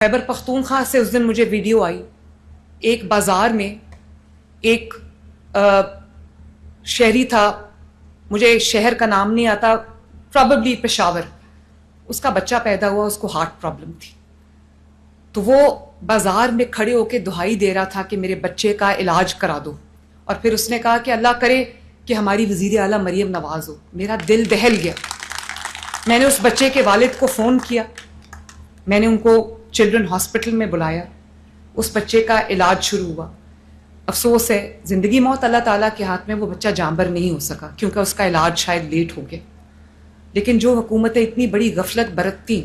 خیبر پختونخوا سے اس دن مجھے ویڈیو آئی، ایک بازار میں ایک شہری تھا، مجھے شہر کا نام نہیں آتا، پرابیبلی پشاور، اس کا بچہ پیدا ہوا، اس کو ہارٹ پرابلم تھی، تو وہ بازار میں کھڑے ہو کے دہائی دے رہا تھا کہ میرے بچے کا علاج کرا دو، اور پھر اس نے کہا کہ اللہ کرے کہ ہماری وزیر اعلیٰ مریم نواز ہو۔ میرا دل دہل گیا۔ میں نے اس بچے کے والد کو فون کیا، میں نے ان کو چلڈرن ہاسپٹل میں بلایا، اس بچے کا علاج شروع ہوا۔ افسوس ہے، زندگی موت اللہ تعالیٰ کے ہاتھ میں، وہ بچہ جانبر نہیں ہو سکا کیونکہ اس کا علاج شاید لیٹ ہو گیا۔ لیکن جو حکومتیں اتنی بڑی غفلت برتتی،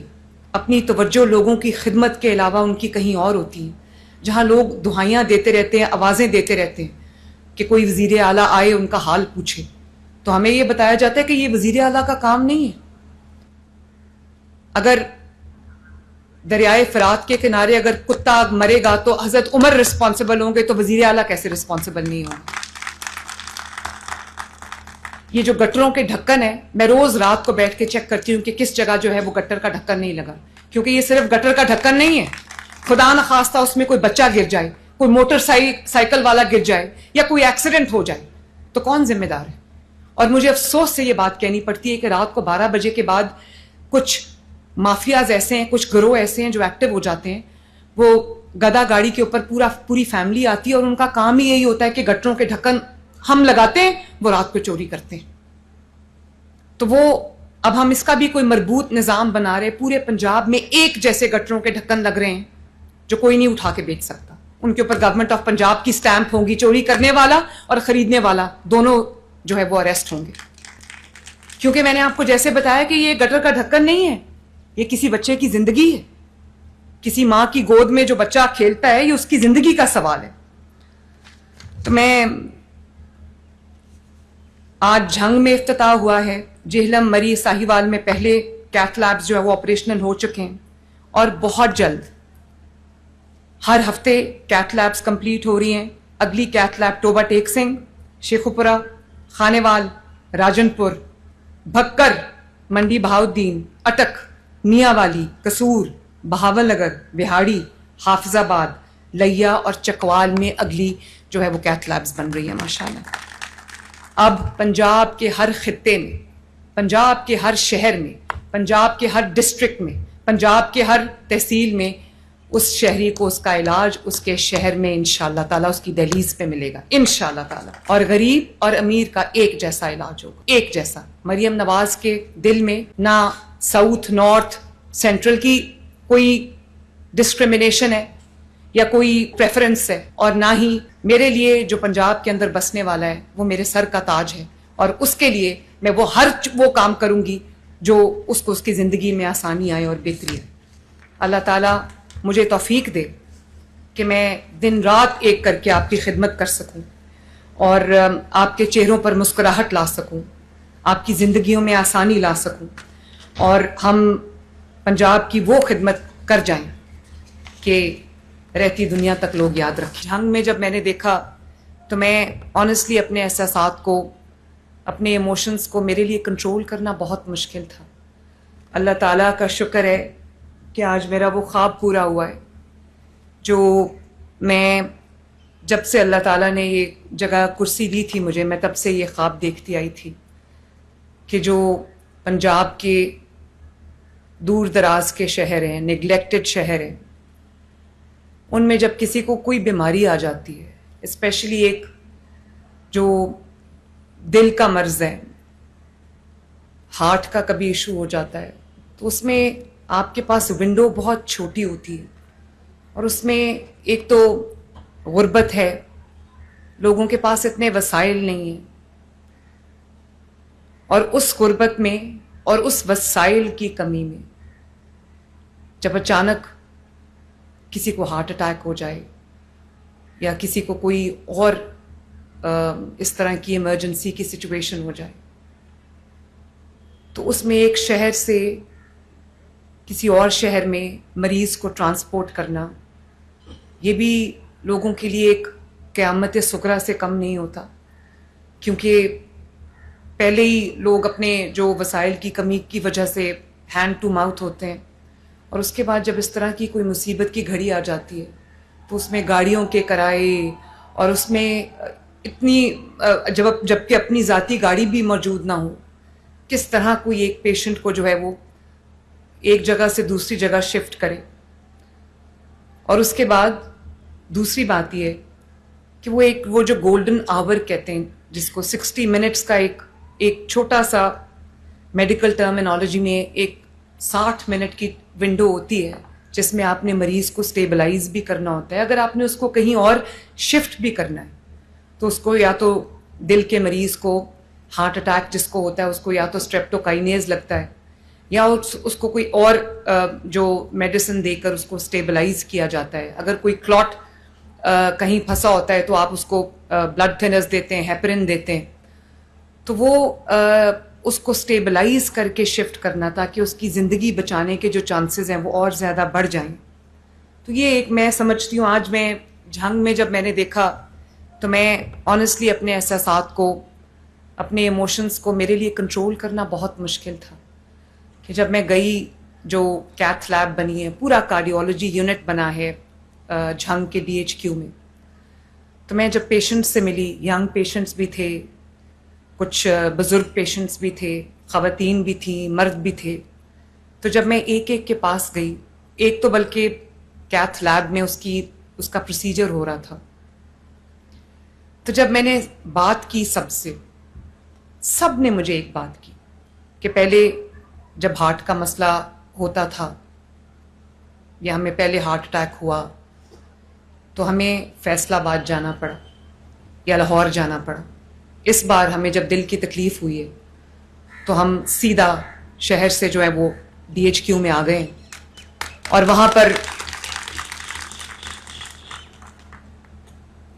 اپنی توجہ لوگوں کی خدمت کے علاوہ ان کی کہیں اور ہوتی ہیں، جہاں لوگ دہائیاں دیتے رہتے ہیں، آوازیں دیتے رہتے ہیں کہ کوئی وزیر اعلیٰ آئے ان کا حال پوچھے، تو ہمیں یہ بتایا جاتا ہے کہ یہ وزیر اعلیٰ کا کام نہیں ہے۔ اگر دریائے فرات کے کنارے اگر کتا مرے گا تو حضرت عمر رسپانسبل ہوں گے، تو وزیر اعلیٰ کیسے رسپانسبل نہیں ہوں گے؟ یہ جو گٹروں کے ڈھکن ہے، میں روز رات کو بیٹھ کے چیک کرتی ہوں کہ کس جگہ جو ہے وہ گٹر کا ڈھکن نہیں لگا، کیونکہ یہ صرف گٹر کا ڈھکن نہیں ہے، خدا نخواستہ اس میں کوئی بچہ گر جائے، کوئی موٹر سائیکل والا گر جائے یا کوئی ایکسیڈنٹ ہو جائے تو کون ذمہ دار ہے؟ اور مجھے افسوس سے یہ بات کہنی پڑتی ہے کہ رات کو 12 بجے کے بعد کچھ مافیاز ایسے ہیں، کچھ گروہ ایسے ہیں جو ایکٹیو ہو جاتے ہیں، وہ گدا گاڑی کے اوپر پوری فیملی آتی ہے اور ان کا کام ہی یہی ہوتا ہے کہ گٹروں کے ڈھکن ہم لگاتے ہیں، وہ رات کو چوری کرتے ہیں۔ تو وہ اب ہم اس کا بھی کوئی مربوط نظام بنا رہے، پورے پنجاب میں ایک جیسے گٹروں کے ڈھکن لگ رہے ہیں جو کوئی نہیں اٹھا کے بیچ سکتا، ان کے اوپر گورنمنٹ آف پنجاب کی سٹیمپ ہوگی، چوری کرنے والا اور خریدنے والا دونوں جو ہے وہ اریسٹ ہوں گے۔ کیونکہ میں نے آپ کو جیسے بتایا کہ یہ گٹر کا ڈھکن نہیں ہے، یہ کسی بچے کی زندگی ہے، کسی ماں کی گود میں جو بچہ کھیلتا ہے، یہ اس کی زندگی کا سوال ہے۔ تو میں آج جھنگ میں افتتاح ہوا ہے، جہلم، مری، ساہیوال میں پہلے کیتھ لیبز جو ہے وہ آپریشنل ہو چکے ہیں، اور بہت جلد ہر ہفتے کیتھ لیبز کمپلیٹ ہو رہی ہیں۔ اگلی کیتھ لیب ٹوبہ ٹیک سنگھ، شیخوپورہ، خانیوال، راجن پور، بھکر، منڈی بہاؤدین، اٹک، میاں والی، قصور، بہاول نگر، بہاڑی، حافظ آباد، لیا اور چکوال میں اگلی جو ہے وہ کیتھ لیبز بن رہی ہیں ماشاءاللہ۔ اب پنجاب کے ہر خطے میں، پنجاب کے ہر شہر میں، پنجاب کے ہر ڈسٹرکٹ میں، پنجاب کے ہر تحصیل میں اس شہری کو اس کا علاج اس کے شہر میں انشاءاللہ تعالیٰ اس کی دہلیز پہ ملے گا انشاءاللہ تعالیٰ، اور غریب اور امیر کا ایک جیسا علاج ہوگا، ایک جیسا۔ مریم نواز کے دل میں نہ ساؤتھ، نارتھ، سینٹرل کی کوئی ڈسکریمنیشن ہے یا کوئی پریفرنس ہے، اور نہ ہی میرے لیے جو پنجاب کے اندر بسنے والا ہے وہ میرے سر کا تاج ہے، اور اس کے لیے میں وہ کام کروں گی جو اس کو اس کی زندگی میں آسانی آئے اور بہتری ہے۔ اللہ تعالیٰ مجھے توفیق دے کہ میں دن رات ایک کر کے آپ کی خدمت کر سکوں اور آپ کے چہروں پر مسکراہٹ لا سکوں، آپ کی زندگیوں میں آسانی لا سکوں، اور ہم پنجاب کی وہ خدمت کر جائیں کہ رہتی دنیا تک لوگ یاد رکھیں۔ جھنگ میں جب میں نے دیکھا تو میں آنیسٹلی اپنے احساسات کو، اپنے ایموشنز کو، میرے لیے کنٹرول کرنا بہت مشکل تھا۔ اللہ تعالیٰ کا شکر ہے کہ آج میرا وہ خواب پورا ہوا ہے جو میں جب سے اللہ تعالیٰ نے یہ جگہ کرسی دی تھی مجھے، میں تب سے یہ خواب دیکھتی آئی تھی کہ جو پنجاب کے دور دراز کے شہر ہیں، نگلیکٹڈ شہر ہیں، ان میں جب کسی کو کوئی بیماری آ جاتی ہے، اسپیشلی ایک جو دل کا مرض ہے، ہارٹ کا کبھی ایشو ہو جاتا ہے، تو اس میں آپ کے پاس ونڈو بہت چھوٹی ہوتی ہے، اور اس میں ایک تو غربت ہے، لوگوں کے پاس اتنے وسائل نہیں ہیں، اور اس غربت میں اور اس وسائل کی کمی میں جب اچانک کسی کو ہارٹ اٹیک ہو جائے یا کسی کو کوئی اور اس طرح کی ایمرجنسی کی سچویشن ہو جائے، تو اس میں ایک شہر سے کسی اور شہر میں مریض کو ٹرانسپورٹ کرنا، یہ بھی لوگوں کے لیے ایک قیامت صغریٰ سے کم نہیں ہوتا، کیونکہ پہلے ہی لوگ اپنے جو وسائل کی کمی کی وجہ سے ہینڈ ٹو ماؤتھ ہوتے ہیں، اور اس کے بعد جب اس طرح کی کوئی مصیبت کی گھڑی آ جاتی ہے تو اس میں گاڑیوں کے کرائے اور اس میں اتنی جبکہ اپنی ذاتی گاڑی بھی موجود نہ ہو، کس طرح کوئی ایک پیشنٹ کو جو ہے وہ ایک جگہ سے دوسری جگہ شفٹ کرے. اور اس کے بعد دوسری بات یہ ہے کہ وہ جو گولڈن آور کہتے ہیں جس کو 60 منٹس کا ایک چھوٹا سا میڈیکل ٹرمینالوجی میں ایک 60 منٹ کی ونڈو ہوتی ہے جس میں آپ نے مریض کو سٹیبلائز بھی کرنا ہوتا ہے. اگر آپ نے اس کو کہیں اور شفٹ بھی کرنا ہے تو اس کو یا تو دل کے مریض کو ہارٹ اٹیک جس کو ہوتا ہے اس کو یا تو اسٹریپٹوکائنیز لگتا ہے یا اس کو کوئی اور جو میڈیسن دے کر اس کو سٹیبلائز کیا جاتا ہے. اگر کوئی کلاٹ کہیں پھنسا ہوتا ہے تو آپ اس کو بلڈ تھنرز دیتے ہیں، ہیپرین دیتے ہیں. تو وہ اس کو سٹیبلائز کر کے شفٹ کرنا تاکہ اس کی زندگی بچانے کے جو چانسز ہیں وہ اور زیادہ بڑھ جائیں. تو یہ ایک میں سمجھتی ہوں آج میں جھنگ میں جب میں نے دیکھا تو میں آنیسٹلی اپنے احساسات کو، اپنے ایموشنز کو میرے لیے کنٹرول کرنا بہت مشکل تھا کہ جب میں گئی جو کیتھ لیب بنی ہے، پورا کارڈیولوجی یونٹ بنا ہے جھنگ کے DHQ میں. تو میں جب پیشنٹس سے ملی، ینگ پیشنٹس بھی تھے، کچھ بزرگ پیشنٹس بھی تھے، خواتین بھی تھیں، مرد بھی تھے. تو جب میں ایک ایک کے پاس گئی، ایک تو بلکہ کیتھ لیب میں اس کا پروسیجر ہو رہا تھا، تو جب میں نے بات کی سب نے مجھے ایک بات کی کہ پہلے جب ہارٹ کا مسئلہ ہوتا تھا یا ہمیں پہلے ہارٹ اٹیک ہوا تو ہمیں فیصل آباد جانا پڑا یا لاہور جانا پڑا. اس بار ہمیں جب دل کی تکلیف ہوئی ہے تو ہم سیدھا شہر سے جو ہے وہ DHQ میں آ گئے اور وہاں پر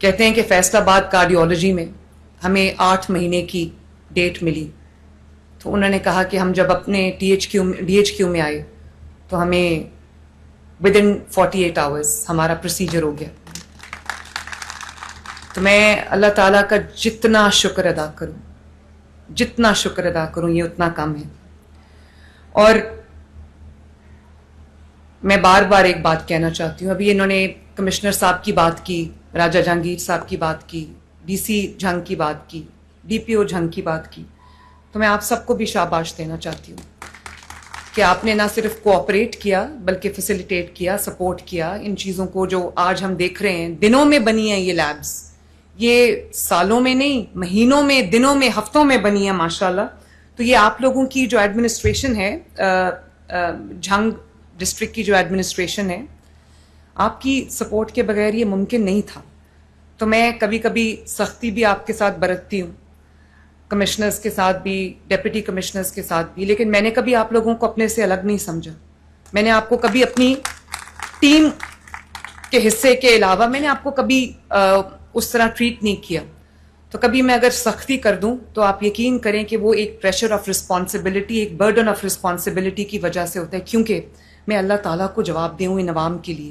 کہتے ہیں کہ فیصل آباد کارڈیولوجی میں ہمیں 8 مہینے کی ڈیٹ ملی. تو انہوں نے کہا کہ ہم جب اپنے DHQ میں آئے تو ہمیں within 48 hours ہمارا پروسیجر ہو گیا. تو میں اللہ تعالیٰ کا جتنا شکر ادا کروں یہ اتنا کم ہے. اور میں بار بار ایک بات کہنا چاہتی ہوں. ابھی انہوں نے کمشنر صاحب کی بات کی، راجہ جہانگیر صاحب کی بات کی، DC جھنگ کی بات کی، DPO جھنگ کی بات کی. تو میں آپ سب کو بھی شاباش دینا چاہتی ہوں کہ آپ نے نہ صرف کوآپریٹ کیا بلکہ فیسیلیٹیٹ کیا، سپورٹ کیا ان چیزوں کو جو آج ہم دیکھ رہے ہیں. دنوں میں بنی ہیں یہ لیبز، یہ سالوں میں نہیں، مہینوں میں، دنوں میں، ہفتوں میں بنی ہیں ماشاءاللہ. تو یہ آپ لوگوں کی جو ایڈمنسٹریشن ہے، جھنگ ڈسٹرکٹ کی جو ایڈمنسٹریشن ہے، آپ کی سپورٹ کے بغیر یہ ممکن نہیں تھا. تو میں کبھی کبھی سختی بھی آپ کے ساتھ برتتی ہوں، کمشنرز کے ساتھ بھی، ڈپٹی کمشنرز کے ساتھ بھی، لیکن میں نے کبھی آپ لوگوں کو اپنے سے الگ نہیں سمجھا. میں نے آپ کو کبھی اپنی ٹیم کے حصے کے علاوہ میں نے آپ کو کبھی اس طرح ٹریٹ نہیں کیا. تو کبھی میں اگر سختی کر دوں تو آپ یقین کریں کہ وہ ایک پریشر آف رسپانسبلٹی، ایک برڈن آف رسپانسبلٹی کی وجہ سے ہوتا ہے، کیونکہ میں اللہ تعالیٰ کو جواب دے ہوں ان عوام کے لیے